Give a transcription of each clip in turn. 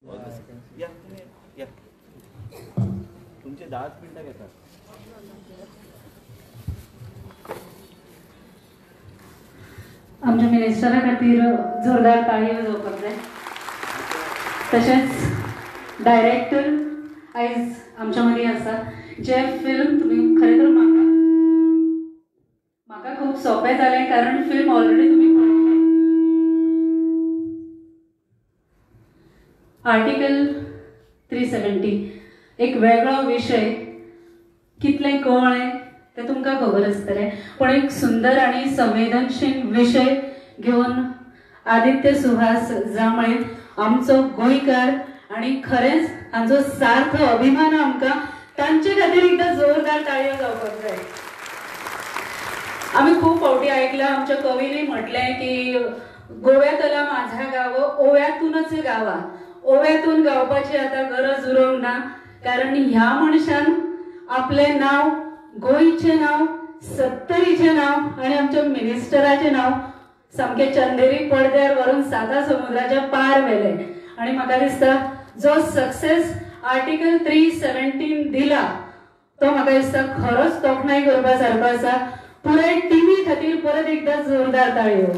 या तुम्ही या तुमचे 10 मिनिटं घेतात. आमच्या मिनिस्टरा खातीर जोरदार ताळयो जावपाक जाय. तशेंच डायरेक्टर आयज आमच्या मदीं आसा, जे फिल्म तुमी खरें तर म्हाका खूब सोंपें जालें, कारण फिल्म ऑलरेडी तुमी पळयलें. आर्टिकल 370 एक वेगळो विशय, कितलें कळ्ळें तें तुमकां खबर आसतलें, पण एक सुंदर आनी संवेदनशील विशय घेवन आदित्य सुहास जांबळे आमचो गोंयकार आनी खरेंच हांचो सार्थ अभिमान आमकां, तांचे खातीर एकदां जोरदार ताळयो जावपाक जाय. आमी खूब फावटी आयकलां, आमच्या कवींनी म्हटलें की गोव्यातला माझा गाव ओव्यातूनच गावा. ओव्यातून गावपाची आता गरज उरूंक ना, कारण ह्या मनशान आपलें नांव, गोंयचें नांव, सत्तरीचें नांव आनी आमच्या मिनिस्टराचें नांव सामकें चंदेरी पडद्यार व्हरून साता समुद्राच्या पार व्हेलें. आनी म्हाका दिसता जो सक्सेस आर्टिकल 370 दिला तो म्हाका दिसता खरोच तोखणाय करपा सारको आसा. पुराय टीमी खातीर परत एकदा जोरदार ताळयो.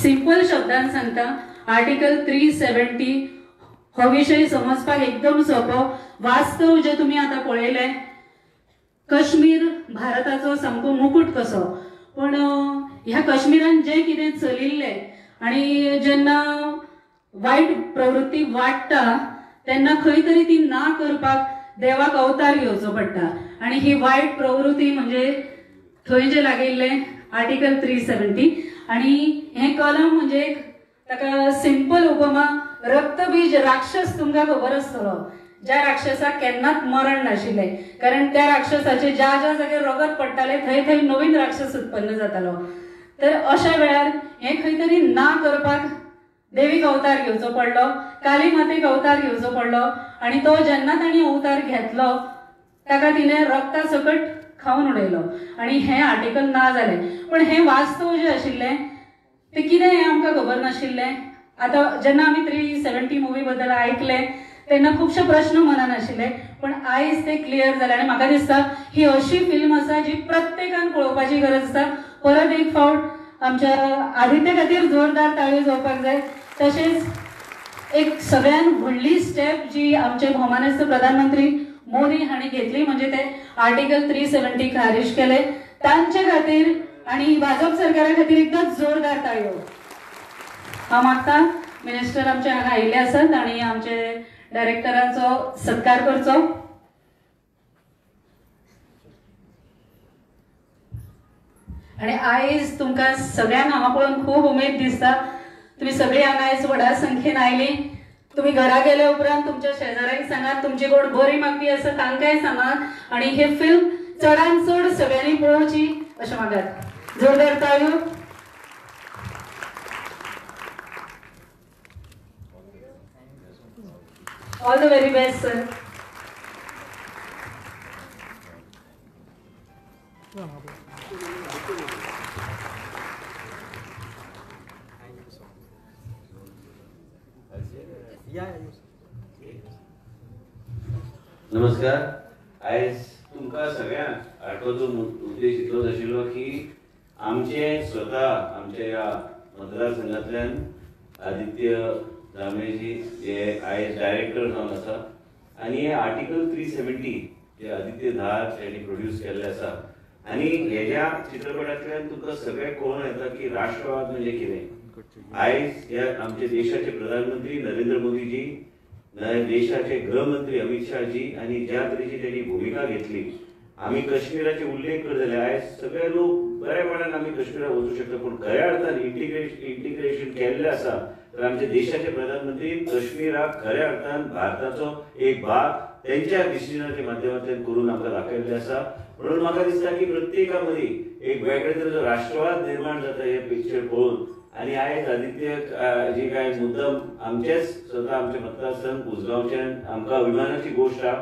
सिंपल शब्दान सांगता, आर्टिकल 370 हो विशय समजपाक एकदम सोपो. वास्तव जे तुम्ही आता पळयलें, काश्मीर भारताचो सामको मुकुट कसो, पण ह्या काश्मीरान जें कितें चलिल्लें आनी जेन्ना वायट प्रवृत्ती वाडटा तेन्ना खंय तरी ती ना करपाक देवाक अवतार घेवचो पडटा. आनी ही वायट प्रवृत्ती म्हणजे थंय जे लागिल्लें आर्टिकल 370 आनी हें कलम म्हणजे ताका सिंपल उपमा, रक्तबीज राक्षस तुमकां खबर आसतलो, ज्या राक्षसाक केन्नाच मरण नाशिल्लें, कारण त्या राक्षसाचे ज्या ज्या जाग्यार रगत पडटाले थंय थंय नवीन राक्षस उत्पन्न जातालो. तर अशा वेळार हें खंय तरी ना करपाक देवीक अवतार घेवचो पडलो, काली मातेक अवतार घेवचो पडलो. आनी तो जेन्ना ताणी अवतार घेतलो ताका तिणें रक्ता सकट खावन उडयलो आनी हें आर्टिकल ना जालें. पण हें वास्तव जें आशिल्लें तें कितें हें आमकां खबर नाशिल्लें. आतां जेन्ना आमी 370 मुवी बद्दल आयकलें तेन्ना खुबशे प्रश्न मनान आशिल्ले, पण आयज ते क्लियर जाले. आनी म्हाका दिसता ही अशी फिल्म आसा जी प्रत्येकान पळोवपाची गरज आसा. परत एक फावट आमच्या आदित्य खातीर जोरदार ताळयो जावपाक जाय. तशेंच एक सगळ्यान व्हडली स्टेप जी आमचे भौमानस्थ प्रधानमंत्री मोदी हांणी घेतली, म्हणजे ते आर्टिकल 370 खारीज केले. तांचे खातीर आनी भाजप सरकारा खातीर एकदां जोरदार ताळयो. हांव मागता मिनिस्टर आमचे हांगा आयिल्ले आसात आनी आमचे डायरेक्टरांचो सत्कार करचो. आनी आयज तुमकां सगळ्यांक हांगा पळोवन खूब उमेद दिसता. तुम्ही सगळीं हांगा आयज व्हडा संख्येन आयली. तुम्ही घरा गेल्या उपरांत तुमच्या शेजाऱ्यांक सांगात, तुमची कोण बरी मागपी आसा तांकांय सांगात आनी हे फिल्म चडांत चड सगळ्यांनी पळोवची अशें मागात. जोरदार ताळयो. All the very best sir. नमस्कार. आयज तुमकां सगळ्यांक हाडपाचो उद्देश इतलोच आशिल्लो की आमचे स्वता आमच्या ह्या मतदारसंघांतल्यान आदित्य जांबळेजी जे आयज डायरेक्टर जावन आसा आनी हे आर्टिकल 370 जे आदित्य धार यांनी प्रोड्यूस केल्ले आसा आनी हेज्या चित्रपटांतल्यान तुमकां सगळें कळून येता की राष्ट्रवाद म्हणजे कितें. आयज ह्या आमचे देशाचे प्रधानमंत्री नरेंद्र मोदीजी, देशाचे गृहमंत्री अमित शाहजी आनी ज्या तरेची त्यांनी भूमिका घेतली, आम्ही काश्मीराचे उल्लेख करत जाल्यार आयज सगळे लोक बरेपणान आम्ही काश्मीराक वचूं शकता, पण खऱ्या अर्थान इंटिग्रेशन केल्लें आसा तर आमचे देशाचे प्रधानमंत्री काश्मीराक खऱ्या अर्थान भारताचो एक भाग त्यांच्या डिसिजनाच्या माध्यमांतल्यान करून आमकां दाखयल्लें आसा. म्हणून म्हाका दिसता की प्रत्येका मदीं एक वेगळे तरेचो राष्ट्रवाद निर्माण जाता हे पिक्चर पळोवन. आनी आयज आदित्य जी कांय मुद्दम आमचेच स्वता आमचे मतदारसंघ उजगांवच्यान आमकां अभिमानाची गोश्ट आसा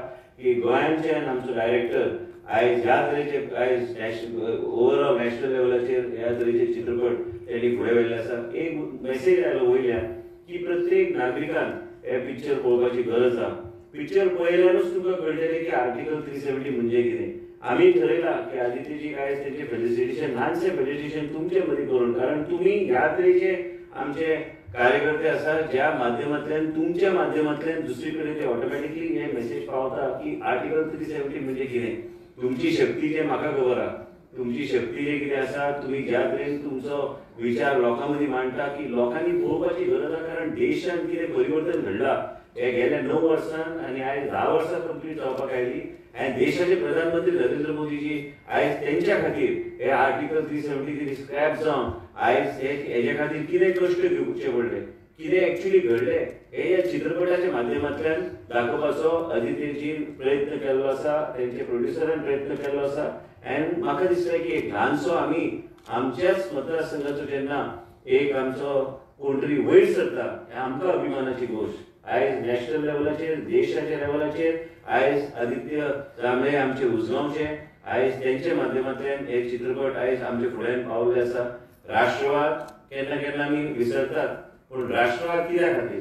की गोंयांच्यान आमचो डायरेक्टर आयज ह्या तरेचे आयज ओवरऑल नॅशनल लेवलाचेर ह्या तरेचे चित्रपट त्यांनी फुडें व्हेल्ले आसा. एक मेसेज आयलो वयल्यान की प्रत्येक नागरिकान हे पिक्चर पळोवपाची गरज आहा. पिक्चर पळयल्यानूच तुमकां कळटलें की आर्टिकल 370 म्हणजे कितें. आम्ही ठरयला की आदित्यजी काय तेंचे फेलिसिटेशन ल्हानशें फेलिसिटेशन तुमचे मदीं करून, कारण तुमी ह्या तरेचे आमचे कार्यकर्ते आसा ज्या माध्यमांतल्यान तुमच्या माध्यमांतल्यान दुसरे कडेन ते ऑटोमॅटिकली हे मेसेज पावता की आर्टिकल 370 म्हणजे कितें. तुमची शक्ती जे म्हाका खबर आहा, तुमची शक्ती जे कितें आसा, तुम्ही ज्या तरेन तुमचो विचार लोकां मदीं मांडटा की लोकांनी पळोवपाची गरज आहा. कारण देशान कितें परिवर्तन घडलां हे गेल्या 9 वर्सांन आनी आयज 10 वर्सां कंप्लीट जावपाक आयली. आनी देशाचे प्रधानमंत्री नरेंद्र मोदीजी आयज तेंच्या खातीर हे आर्टिकल 370 स्क्रॅप जावन आयज हेजे खातीर कितें कश्ट घेवचे पडले, कितें एक्चुअली घडलें हे ह्या चित्रपटाच्या माध्यमांतल्यान दाखोवपाचो आदित्यजीन प्रयत्न केल्लो आसा, तेंचे प्रोड्युसरान प्रयत्न केल्लो आसा. आनी म्हाका दिसता की एक ल्हानसो आमी आमच्याच मतदारसंघाचो जेन्ना एक आमचो कोंट्री वयर सरता हें आमकां अभिमानाची गोश्ट. आयज नॅशनल लेवलाचेर, देशाच्या लेवलाचेर आयज आदित्य जांबळे आमचे उजगांवचे, आयज तेंच्या माध्यमांतल्यान हे चित्रपट आयज आमचे फुड्यान पावले आसा. राष्ट्रवाद केन्ना केन्ना आमी विसरतात, पूण राष्ट्रवाद कित्या खातीर?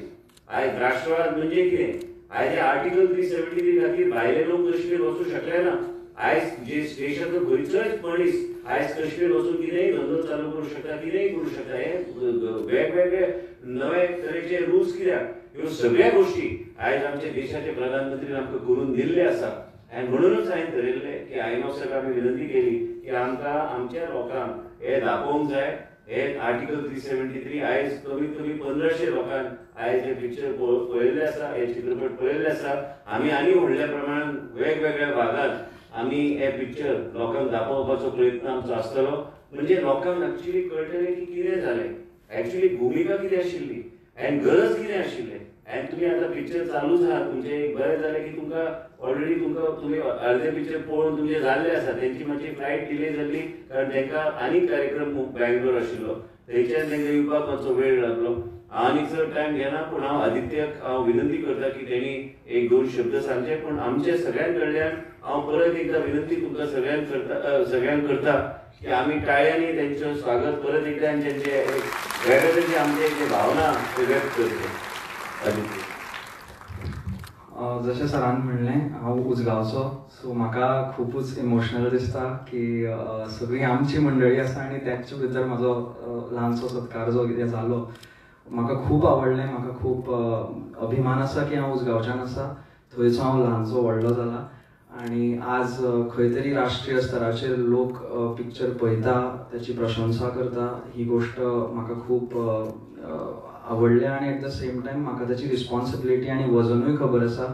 आयज राष्ट्रवाद म्हणजे कितें? आयज आर्टिकल 370 खातीर भायले लोक कश्मीर वचूंक शकले ना. आयज जे देशाचो खंयचोच मनीस आयज कश्मीर वचून कितेंय धंदो चालू करूं शकता, कितेंय करूं शकता. हे वेगवेगळे नवे तरेचे रुल्स कित्याक? ह्यो सगळ्या गोष्टी आयज आमच्या देशाचे प्रधानमंत्रीन आमकां करून दिल्ले आसा. आनी म्हणूनच हांवें ठरयल्लें की आयनॉक्साक आमी विनंती केली की आमकां आमच्या लोकांक हे दाखोवंक जाय. हे आर्टिकल 373 आयज कमीत कमी 1500 लोकांन आयज हे पिक्चर पळयल्ले आसा, हे चित्रपट पळयल्ले आसा. आमी आनी व्हडल्या प्रमाणान वेगवेगळ्या भागांत आमी हे पिक्चर लोकांक दाखोवपाचो प्रयत्न आमचो आसतलो. म्हणजे लोकांक एक्चुअली कळटलें की कितें जालें, एक्चुअली भुमिका कितें आशिल्ली आनी गरज कितें आशिल्लें. आनी तुमी आतां पिक्चर चालूच आहा, तुमचें एक बरें जालें की तुमकां ऑलरेडी तुमी अर्दे पिक्चर पळोवन तुमचे जाल्ले आसा. तेंची मातशी फ्लायट डिले जाल्ली कारण तांकां आनीक कार्यक्रम बँगलोर आशिल्लो, थंयच्यान तांकां येवपाक मातसो वेळ लागलो. आनी चड टायम घेना, पूण हांव आदित्याक हांव विनंती करता की तेणी 1-2 शब्द सांगचे. पूण आमचे सगळ्यां कडल्यान हांव परत एकदा विनंती तुमकां सगळ्यांक करता की आमी टाळयांनी तेंचें स्वागत परत एकदा आनी तेंचे वेगळे तरेचे आमचे जे भावना ते व्यक्त करचे. आदित्य, जशें सरान म्हणलें हांव उजगांवचो, सो म्हाका खुबूच इमोशनल दिसता की सगळी आमची मंडळी आसा आनी त्याचे भितर म्हाजो ल्हानसो सत्कार जो कितें जालो म्हाका खूब आवडलें. म्हाका खूब अभिमान आसा की हांव उजगांवच्यान आसा, थंयचो हांव ल्हानसो व्हडलो जाला. आनी आज खंय तरी राष्ट्रीय स्तराचेर लोक पिक्चर पळयता, त्याची प्रशंसा करता, ही गोश्ट म्हाका खूब आवडल्या. आनी एट द सेम टायम म्हाका त्याची रिस्पॉन्सिबिलिटी आनी वजनूय खबर आसा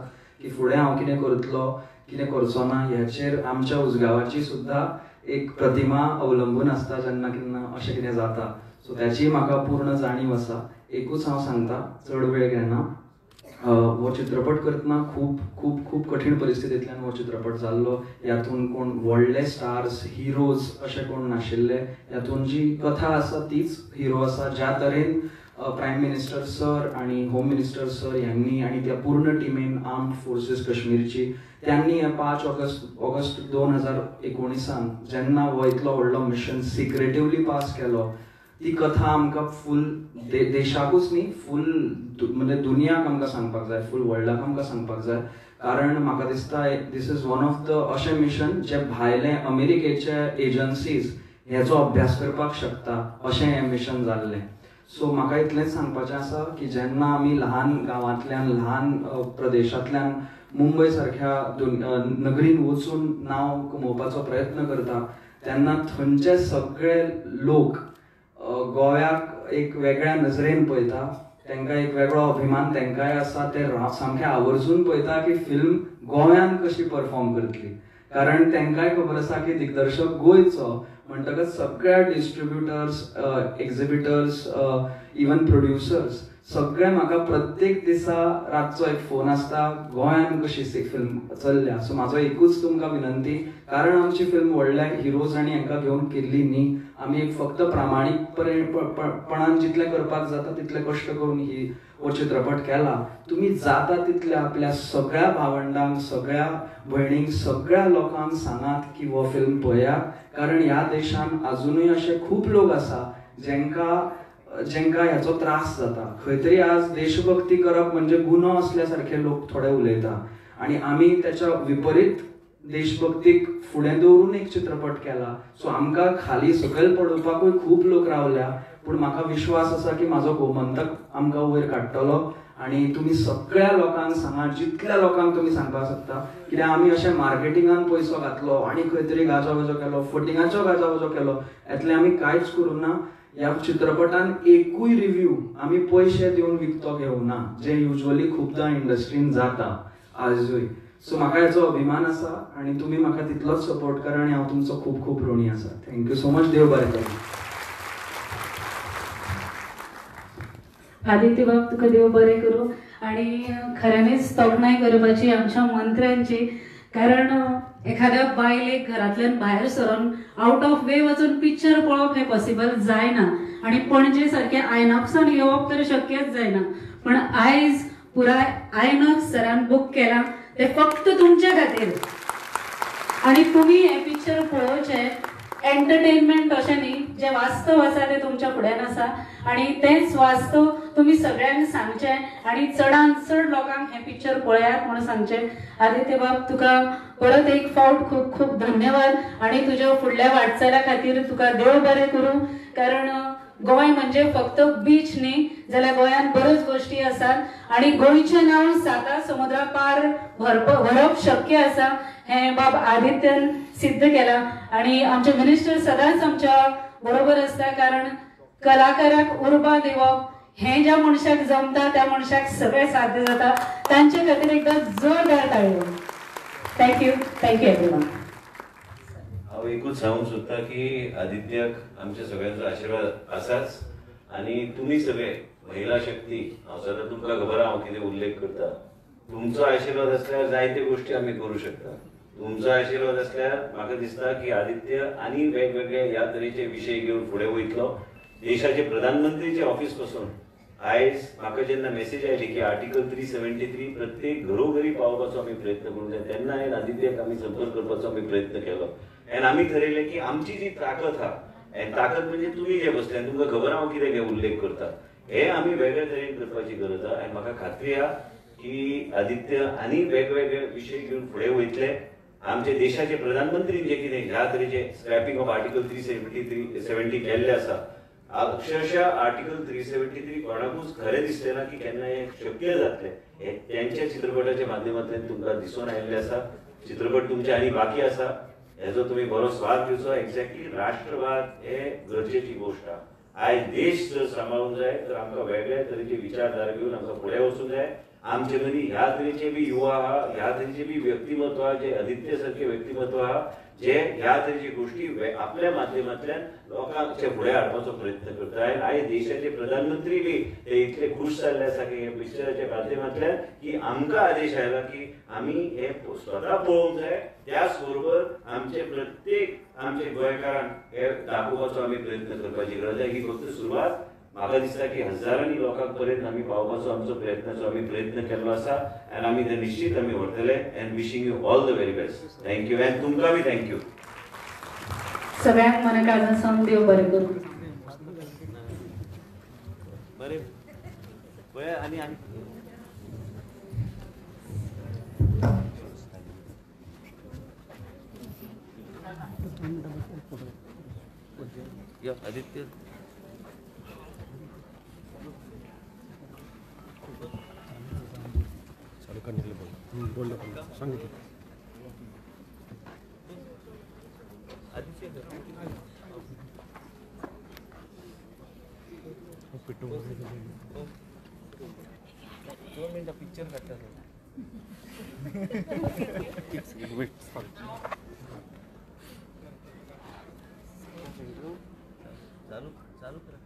की फुडें हांव कितें करतलो, कितें करचो ना ह्याचेर आमच्या उजगांवाची सुद्धा एक प्रतिमा अवलंबून आसता जेन्ना केन्ना अशें कितें जाता. सो त्याची म्हाका पूर्ण जाणीव आसा. एकूच हांव सांगता, चड वेळ घेना, हो चित्रपट करतना खूब खूब खूब कठीण परिस्थितींतल्यान हो चित्रपट जाल्लो. ह्यातून कोण व्हडले स्टार्स, हिरोज अशे कोण नाशिल्ले. ह्यातून जी कथा आसा तीच हिरो आसा. ज्या तरेन प्रायम मिनिस्टर सर आणि होम मिनिस्टर सर यांनी आणि त्या पूर्ण टिमीन आर्म्ड फोर्सेस काश्मीरची त्यांनी 5 ऑगस्ट 2019 जेन्ना हो इतलो व्हडलो मिशन सिक्रेटिवली पास केलो, ती कथा आमकां फूल देशाकूच न्ही, फूल म्हणजे दुनियाक आमकां सांगपाक जाय, फूल वर्ल्डाक आमकां सांगपाक जाय. कारण म्हाका दिसता this is one of the अशें मिशन जे भायले अमेरिकेचे एजन्सीज हेचो अभ्यास करपाक शकता अशें हें मिशन जाल्लें. सो म्हाका इतलेंच सांगपाचें आसा की जेन्ना आमी ल्हान गांवांतल्यान, ल्हान प्रदेशांतल्यान मुंबय सारख्या नगरीन वचून नांव कमोवपाचो प्रयत्न करता, तेन्ना थंयचे सगळे लोक गोव्याक एक वेगळ्या नजरेन पळयता. तांकां एक वेगळो अभिमान तांकांय आसा. ते सामके आवर्जून पळयता की फिल्म गोंयान कशी परफॉर्म करतली. कारण तांकांय खबर आसा की दिग्दर्शक गोंयचो म्हणटकच सगळ्या डिस्ट्रिब्युटर्स, एक्झिबिटर्स, इवन प्रोड्युसर्स सगळे म्हाका प्रत्येक दिसा रातचो एक फोन आसता, गोंयान कशी फिल्म चल्ल्या. सो म्हाजो एकूच तुमकां विनंती, कारण आमची फिल्म व्हडल्या हिरोज आनी हांकां घेवन केल्ली न्ही, आमी एक फक्त प्रामाणीकपणान जितलें करपाक जाता तितले कश्ट करून हो चित्रपट केला. तुमी जाता तितले आपल्या सगळ्या भावंडांक, सगळ्या भयणींक, सगळ्या लोकांक सांगात की हो फिल्म पळयात. कारण ह्या देशान अजुनूय असे खूब लोक आसा जेंकां जेंका ह्याचो त्रास जाता. खंय तरी आज देशभक्ती करप म्हणजे गुन्हो असल्यासारखे लोक थोडे उलयता आणि आमी त्याच्या विपरीत देशभक्तीक फुडें दवरून एक चित्रपट केला. सो आमकां खाली सकयल पडोवपाकूय खूब लोक रावल्या, पूण म्हाका विश्वास आसा की म्हाजो गोमंतक आमकां वयर काडटलो आणि तुम्ही सगळ्या लोकांक सांगा, जितल्या लोकांक तुम्ही सांगपाक शकता. कित्याक आमी अशें मार्केटिंगान पयसो घातलो आनी खंय तरी गाजो केलो, फटिंगाचो गाजो केलो, यातले आमी कांयच करूं ना. ह्या चित्रपटान एकूय रिव्ह्यू आमी पयशे दिवन विकतो घेवना, जे युजली खुबदां इंडस्ट्रीन जाता आजूय. सो म्हाका हेचो अभिमान आसा आणि तुम्ही म्हाका तितलोच सपोर्ट करा आणि हांव तुमचो खूब खूब ऋणी आसा. Thank you so much. देव बरें करूं. आदित्य बाब तुका देव बरें करूं आणि खऱ्यानीच तोखणाय करपाची आमच्या मंत्र्यांची. कारण एखाद्या बायलेक घरातल्यान भायर सरून आउट ऑफ वे वचून पिक्चर पळोवप हे पॉसिबल जायना आणि पणजे सारखे आयनॉक्सान येवप तर शक्यच जायना. पण आयज पुराय आयनॉक्स सरान बूक केला ते फक्त तुमच्या खातीर. आणि तुम्ही हे पिक्चर पळोवचे. एंटरटेनमेंट अशें न्ही, जे वास्तव आसा ते तुमच्या फुड्यान आसा आणि तेच वास्तव तुम्ही सगळ्यांनी सांगचें आणि चडांत चड लोकांक हे पिक्चर पळयात म्हणून सांगचें. आदित्य बाब तुका परत एक फावट खूब खूब धन्यवाद आणि तुज्या फुडल्या वाटचाल्या खातीर तुका देव बरें करूं. कारण गोंय म्हणजे फक्त बीच न्ही, जाल्यार गोंयान बऱ्योच गोष्टी आसात आणि गोंयचें नांव साता समुद्रा पार व्हरप शक्य आसा हे बाब आदित्यान सिद्ध केला. आणि आमचे मिनिस्टर सदांच आमच्या बरोबर आसता. कारण कलाकाराक उर्बा दिवप हे ज्या मनशाक जमता त्या मनशाक सगळें साध्य जाता. तांचे खातीर एकदां जोरदार ताळयो. Thank you everyone. हांव एकूच सांगूंक सोदता की आदित्याक आमच्या सगळ्यांचो आशिर्वाद आसाच आणि तुम्ही सगळे महिला शक्ती, हांव सदां तुमकां खबर हांव कितें उल्लेख करता, तुमचो आशिर्वाद असल्यार जायते गोष्टी आमी करूं शकता. तुमचो आशिर्वाद असल्यार म्हाका दिसता की आदित्य आनी वेगवेगळे ह्या तरेचे विशय घेवन फुडें वयतलो. देशाचे प्रधानमंत्रीचे ऑफिस पासून आयज म्हाका जेन्ना मेसेज आयली की आर्टिकल 373 प्रत्येक घरोघरी पावोवपाचो आमी प्रयत्न करूंक जाय, तेन्ना हांवें आदित्याक आमी संपर्क करपाचो आमी प्रयत्न केलो. आनी आमी थारायलें की आमची जी ताकद आहा, ताकद म्हणजे तुमी जे बसले, तुमकां खबर हांव कितें उल्लेख करता, हे आमी वेगळे तरेन करपाची गरज आहा. आनी म्हाका खात्री आहा की आदित्य आनी वेगवेगळे विशय घेवन फुडें वयतले. आमचे देशाचे प्रधानमंत्रीन जे कितें ह्या तरेचे स्क्रॅपिंग ऑफ आर्टिकल 370 केल्ले आसा, अक्षरशः आर्टिकल 373 कोणाकूच खरें दिसलें ना की केन्ना हे शक्य जातलें. हे त्यांच्या चित्रपटाच्या माध्यमांतल्यान तुमकां दिसून आयिल्लें आसा. चित्रपट तुमचे आनी बाकी आसा, हेजो तुम्ही बरो स्वाद घेवचो. एक्झॅक्टली राष्ट्रवाद हे गरजेची गोष्ट आहा. आयज देश जर सांबाळूंक जाय तर आमकां वेगळ्या तरेचे विचारधारा घेवन आमकां फुडें वचूंक जाय. आमचे मदीं ह्या तरेचे बी युवा आहा, ह्या तरेचे बी व्यक्तिमत्व आहा, जे आदित्य सारखे व्यक्तिमत्व आहा, जे ह्या तरेची गोष्टी आपल्या माध्यमांतल्यान लोकांचे फुडें हाडपाचो प्रयत्न करताय. आयज देशाचे प्रधानमंत्री बी ते इतले खुश जाल्ले आसा की हे पिक्चराच्या माध्यमांतल्यान की आमकां आदेश आयला की आमी हे स्वता पळोवंक जाय. त्याच बरोबर आमचे प्रत्येक आमचे गोंयकारांक हे दाखोवपाचो आमी प्रयत्न करपाची गरज आहे. ही फक्त सुरवात. म्हाका दिसता की हजारांनी लोकांक पर्यंत आमी पावपाचो आमचो प्रयत्न केल्लो आसा आनी आमी ते निश्चित आमी व्हरतले. End wishing you all the very best. Thank you. End तुमकां बी थँक्यू. सगळ्यांक मनाकाळजान देव बरें करूं. बरें पळय आनी आदित्य दोन मिनिटं पिक्चर काढतात. चालू करा.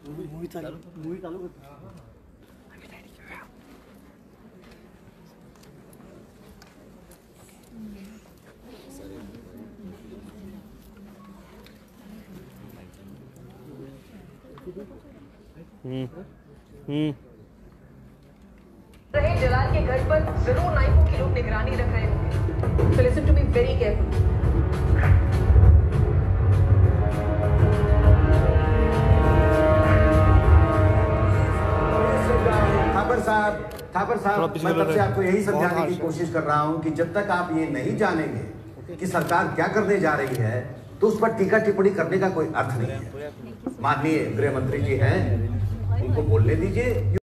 मूवी चालू कर. रहे जलाल के घर पर जरूर नाइकों की लोग निगरानी रख रहे होंगे. So listen to me very carefully. साहब, मैं तब से आपको यही समझाने की कोशिश कर रहा हूं कि जब तक आप ये नहीं जानेंगे कि सरकार क्या करने जा रही है, तो उस पर टीका टिप्पणी करने का कोई अर्थ नहीं है। माननीय गृह मंत्री जी हैं, उनको बोलने दीजिए।